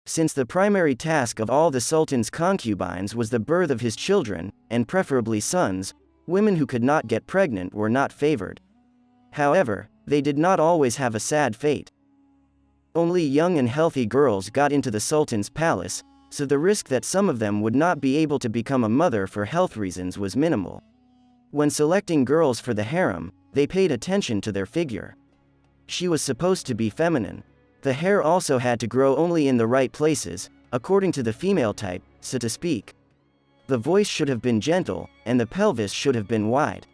Since the primary task of all the sultan's concubines was the birth of his children, and preferably sons, women who could not get pregnant were not favored. However, they did not always have a sad fate. Only young and healthy girls got into the sultan's palace, so the risk that some of them would not be able to become a mother for health reasons was minimal. When selecting girls for the harem, they paid attention to their figure. She was supposed to be feminine. The hair also had to grow only in the right places, according to the female type, so to speak. The voice should have been gentle, and the pelvis should have been wide.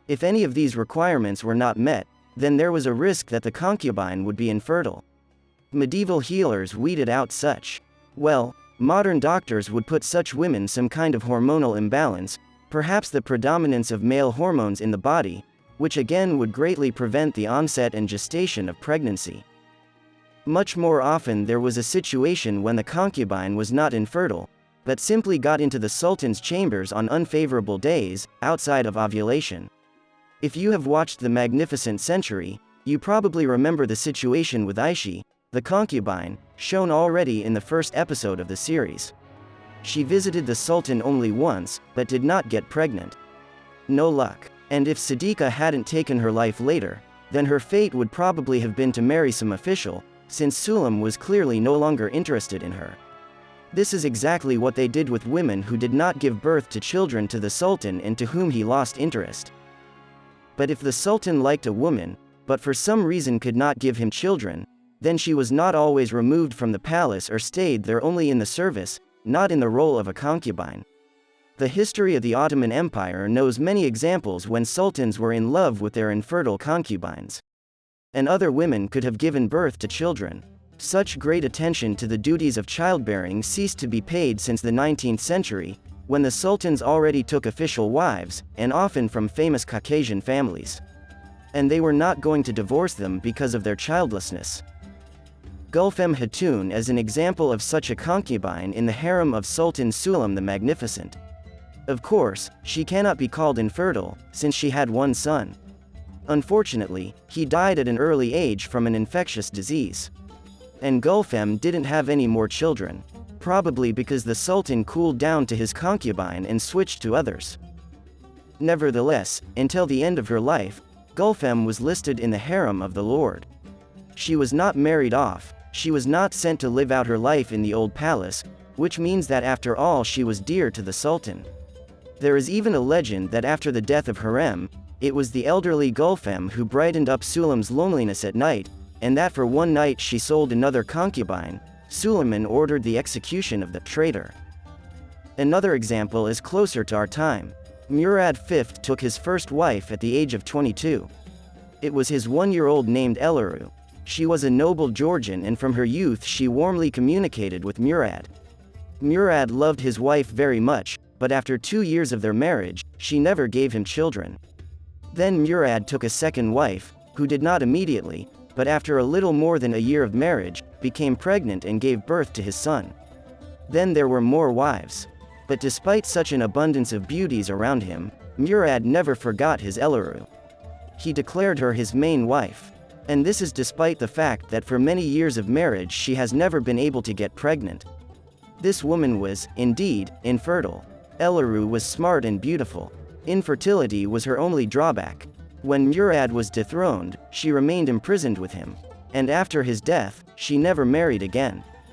If any of these requirements were not met, then there was a risk that the concubine would be infertile. Medieval healers weeded out such. Well, modern doctors would put such women some kind of hormonal imbalance, perhaps the predominance of male hormones in the body, which again would greatly prevent the onset and gestation of pregnancy. Much more often there was a situation when the concubine was not infertile, but simply got into the sultan's chambers on unfavorable days, outside of ovulation. If you have watched The Magnificent Century, you probably remember the situation with Aishi, the concubine, shown already in the first episode of the series. She visited the sultan only once, but did not get pregnant. No luck. And if Siddiqa hadn't taken her life later, then her fate would probably have been to marry some official, since Sulam was clearly no longer interested in her. This is exactly what they did with women who did not give birth to children to the sultan and to whom he lost interest. But if the sultan liked a woman, but for some reason could not give him children, then she was not always removed from the palace or stayed there only in the service, not in the role of a concubine. The history of the Ottoman Empire knows many examples when sultans were in love with their infertile concubines. And other women could have given birth to children. Such great attention to the duties of childbearing ceased to be paid since the 19th century, when the sultans already took official wives, and often from famous Caucasian families. And they were not going to divorce them because of their childlessness. Gulfem Hatun is an example of such a concubine in the harem of Sultan Sulam the Magnificent. Of course, she cannot be called infertile, since she had one son. Unfortunately, he died at an early age from an infectious disease. And Gulfem didn't have any more children, probably because the sultan cooled down to his concubine and switched to others. Nevertheless, until the end of her life, Gulfem was listed in the harem of the Lord. She was not married off, she was not sent to live out her life in the old palace, which means that after all she was dear to the sultan. There is even a legend that after the death of Harem, it was the elderly Gulfem who brightened up Sulam's loneliness at night, and that for one night she sold another concubine. Suleiman ordered the execution of the traitor. Another example is closer to our time. Murad V took his first wife at the age of 22. It was his one-year-old named Elaru. She was a noble Georgian, and from her youth she warmly communicated with Murad. Murad loved his wife very much, but after 2 years of their marriage, she never gave him children. Then Murad took a second wife, who did not immediately, but after a little more than a year of marriage, became pregnant and gave birth to his son. Then there were more wives. But despite such an abundance of beauties around him, Murad never forgot his Elaru. He declared her his main wife. And this is despite the fact that for many years of marriage she has never been able to get pregnant. This woman was, indeed, infertile. Elaru was smart and beautiful. Infertility was her only drawback. When Murad was dethroned, she remained imprisoned with him. And after his death, she never married again.